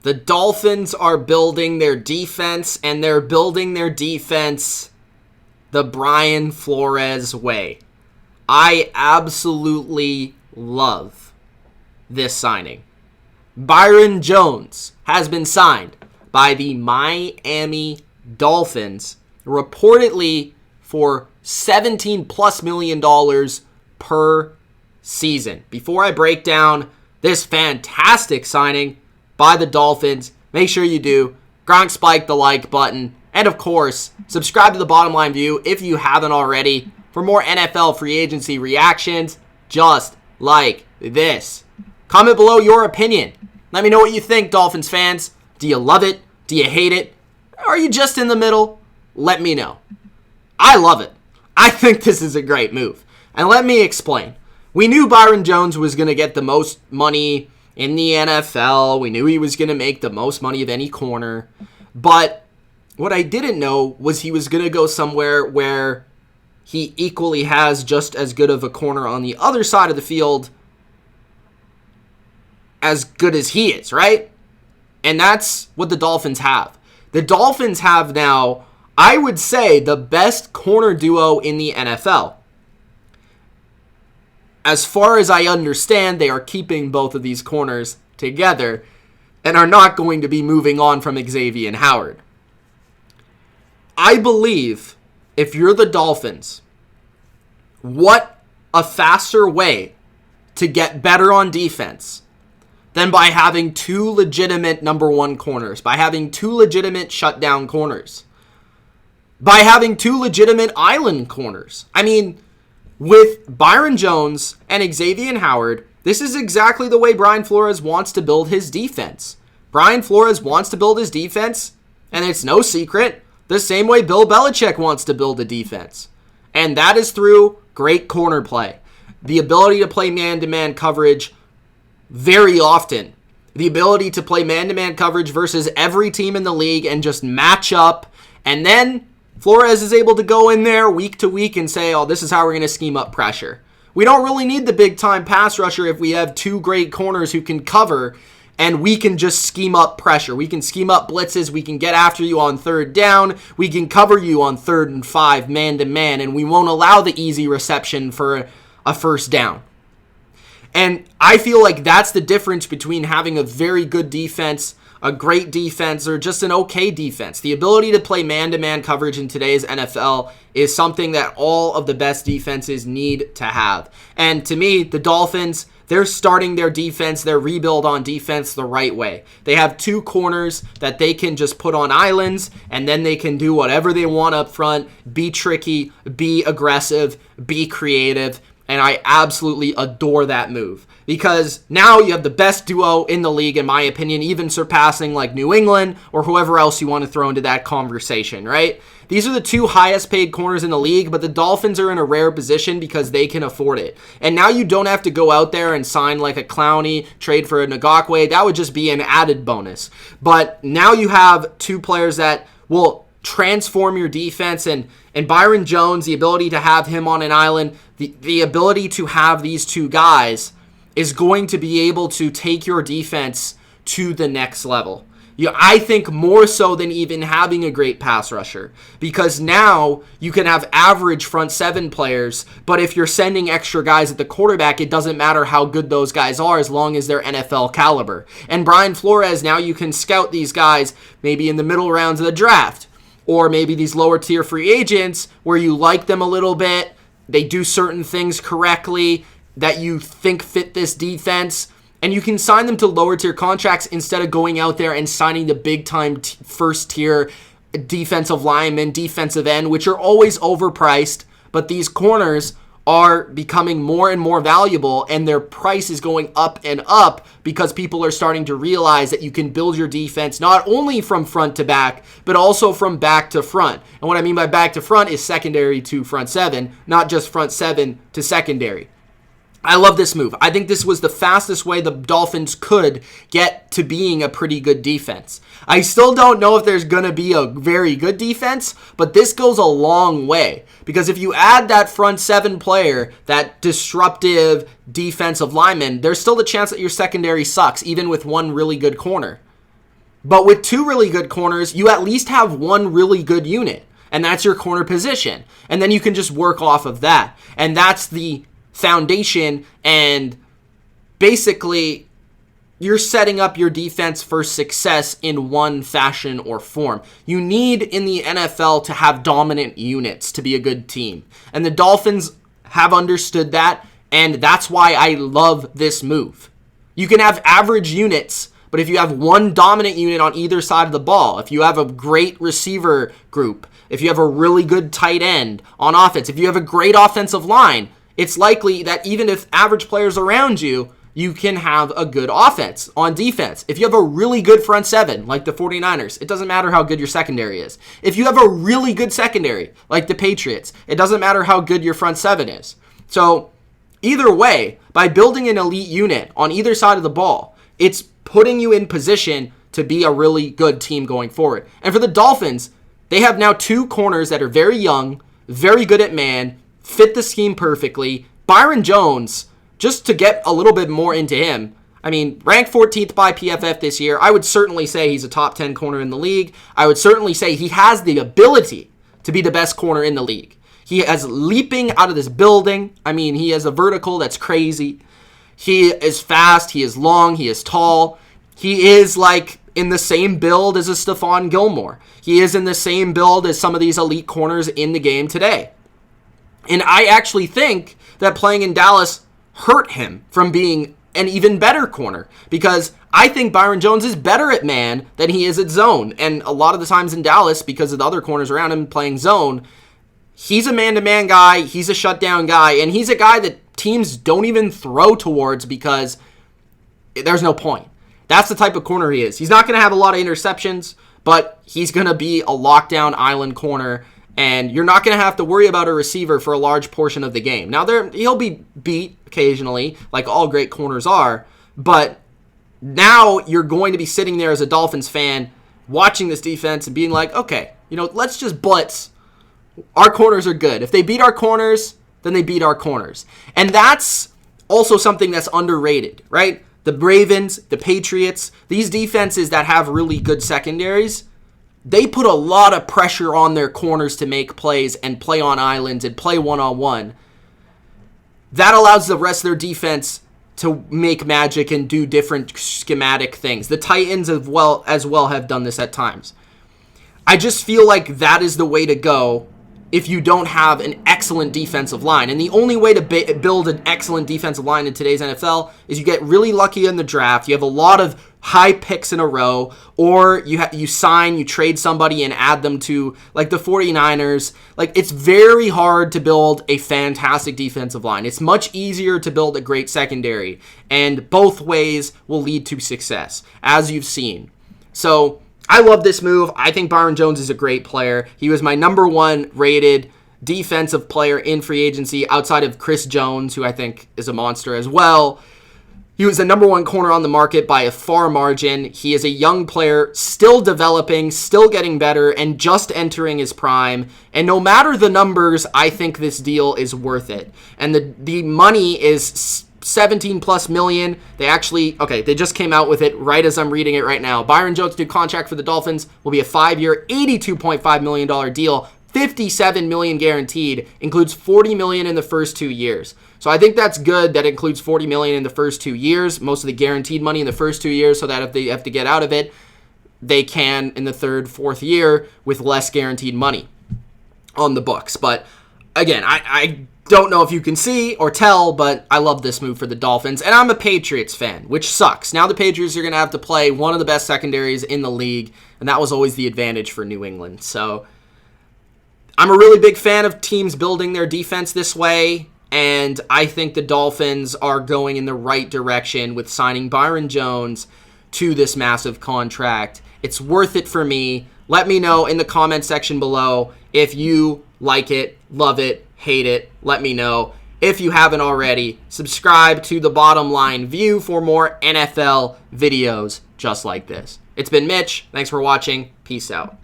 The Dolphins are building their defense, and they're building their defense the Brian Flores way. I absolutely love this signing. Byron Jones has been signed by the Miami Dolphins, reportedly for $17+ million per season. Before I break down this fantastic signing by the Dolphins, make sure you do spike the like button, and of course, subscribe to the Bottom Line View if you haven't already for more NFL free agency reactions just like this. Comment below your opinion. Let me know what you think, Dolphins fans. Do you love it? Do you hate it? Or are you just in the middle? Let me know. I love it. I think this is a great move. And let me explain. We knew Byron Jones was going to get the most money in the NFL. We knew he was going to make the most money of any corner. But what I didn't know was he was going to go somewhere where he equally has just as good of a corner on the other side of the field as good as he is, right? And that's what the Dolphins have. The Dolphins have now, I would say, the best corner duo in the NFL. As far as I understand, they are keeping both of these corners together and are not going to be moving on from Xavien Howard. I believe if you're the Dolphins, what a faster way to get better on defense than by having two legitimate number one corners, by having two legitimate shutdown corners, by having two legitimate island corners. I mean, with Byron Jones and Xavien Howard, this is exactly the way Brian Flores wants to build his defense. Brian Flores wants to build his defense, and it's no secret, the same way Bill Belichick wants to build a defense. And that is through great corner play. The ability to play man-to-man coverage very often. The ability to play man-to-man coverage versus every team in the league and just match up. And then Flores is able to go in there week to week and say, oh, this is how we're going to scheme up pressure. We don't really need the big-time pass rusher if we have two great corners who can cover, and we can just scheme up pressure. We can scheme up blitzes. We can get after you on third down. We can cover you on 3rd and 5, man-to-man, and we won't allow the easy reception for a first down. And I feel like that's the difference between having a very good defense, a great defense, or just an okay defense. The ability to play man-to-man coverage in today's NFL is something that all of the best defenses need to have. And to me, the Dolphins, they're starting their defense, their rebuild on defense the right way. They have two corners that they can just put on islands, and then they can do whatever they want up front, be tricky, be aggressive, be creative. And I absolutely adore that move because now you have the best duo in the league, in my opinion, even surpassing like New England or whoever else you want to throw into that conversation, right? These are the two highest paid corners in the league, but the Dolphins are in a rare position because they can afford it. And now you don't have to go out there and sign like a Clowney, trade for a Ngakwe. That would just be an added bonus. But now you have two players that will transform your defense, and Byron Jones, the ability to have him on an island, the ability to have these two guys is going to be able to take your defense to the next level. I think more so than even having a great pass rusher, because now you can have average front seven players, but if you're sending extra guys at the quarterback, it doesn't matter how good those guys are as long as they're NFL caliber. And Brian Flores, now you can scout these guys maybe in the middle rounds of the draft, or maybe these lower tier free agents where you like them a little bit, they do certain things correctly that you think fit this defense, and you can sign them to lower tier contracts instead of going out there and signing the big time first tier defensive linemen, defensive end, which are always overpriced, but these corners are becoming more and more valuable, and their price is going up and up because people are starting to realize that you can build your defense not only from front to back, but also from back to front. And what I mean by back to front is secondary to front seven, not just front seven to secondary. I love this move. I think this was the fastest way the Dolphins could get to being a pretty good defense. I still don't know if there's going to be a very good defense, but this goes a long way. Because if you add that front seven player, that disruptive defensive lineman, there's still the chance that your secondary sucks, even with one really good corner. But with two really good corners, you at least have one really good unit, and that's your corner position. And then you can just work off of that. And that's the foundation, and basically you're setting up your defense for success in one fashion or form. You need in the NFL to have dominant units to be a good team. And the Dolphins have understood that, and that's why I love this move. You can have average units, but if you have one dominant unit on either side of the ball, if you have a great receiver group, if you have a really good tight end on offense, if you have a great offensive line, it's likely that even if average players around you, you can have a good offense on defense. If you have a really good front seven, like the 49ers, it doesn't matter how good your secondary is. If you have a really good secondary, like the Patriots, it doesn't matter how good your front seven is. So either way, by building an elite unit on either side of the ball, it's putting you in position to be a really good team going forward. And for the Dolphins, they have now two corners that are very young, very good at man, fit the scheme perfectly. Byron Jones, just to get a little bit more into him, I mean, ranked 14th by PFF this year, I would certainly say he's a top 10 corner in the league. I would certainly say he has the ability to be the best corner in the league. He is leaping out of this building. I mean, he has a vertical that's crazy. He is fast, he is long, he is tall. He is like in the same build as a Stephon Gilmore. He is in the same build as some of these elite corners in the game today. And I actually think that playing in Dallas hurt him from being an even better corner, because I think Byron Jones is better at man than he is at zone. And a lot of the times in Dallas, because of the other corners around him playing zone, he's a man-to-man guy, he's a shutdown guy, and he's a guy that teams don't even throw towards because there's no point. That's the type of corner he is. He's not going to have a lot of interceptions, but he's going to be a lockdown island corner, and you're not going to have to worry about a receiver for a large portion of the game. Now, he'll be beat occasionally, like all great corners are, but now you're going to be sitting there as a Dolphins fan watching this defense and being like, okay, let's just blitz. Our corners are good. If they beat our corners, then they beat our corners. And that's also something that's underrated, right? The Ravens, the Patriots, these defenses that have really good secondaries, they put a lot of pressure on their corners to make plays and play on islands and play one-on-one. That allows the rest of their defense to make magic and do different schematic things. The Titans as well have done this at times. I just feel like that is the way to go if you don't have an excellent defensive line. And the only way to build an excellent defensive line in today's NFL is you get really lucky in the draft. You have a lot of high picks in a row, or you trade somebody and add them to, like the 49ers. Like, it's very hard to build a fantastic defensive line. It's much easier to build a great secondary, and both ways will lead to success, as you've seen. So I love this move. I think Byron Jones is a great player. He was my number one rated defensive player in free agency outside of Chris Jones, who I think is a monster as well. He was the number one corner on the market by a far margin. He is a young player, still developing, still getting better, and just entering his prime. And no matter the numbers, I think this deal is worth it. And the money is 17 plus million. They just came out with it right as I'm reading it right now. Byron Jones' new contract for the Dolphins will be a 5-year, $82.5 million deal, $57 million guaranteed, includes $40 million in the first 2 years. So I think that's good that includes $40 million in the first 2 years, most of the guaranteed money in the first 2 years, so that if they have to get out of it, they can in the third, fourth year with less guaranteed money on the books. But again, I don't know if you can see or tell, but I love this move for the Dolphins. And I'm a Patriots fan, which sucks. Now the Patriots are going to have to play one of the best secondaries in the league, and that was always the advantage for New England. So I'm a really big fan of teams building their defense this way, and I think the Dolphins are going in the right direction with signing Byron Jones to this massive contract. It's worth it for me. Let me know in the comment section below if you like it, love it, hate it. Let me know. If you haven't already, subscribe to The Bottom Line View for more NFL videos just like this. It's been Mitch. Thanks for watching. Peace out.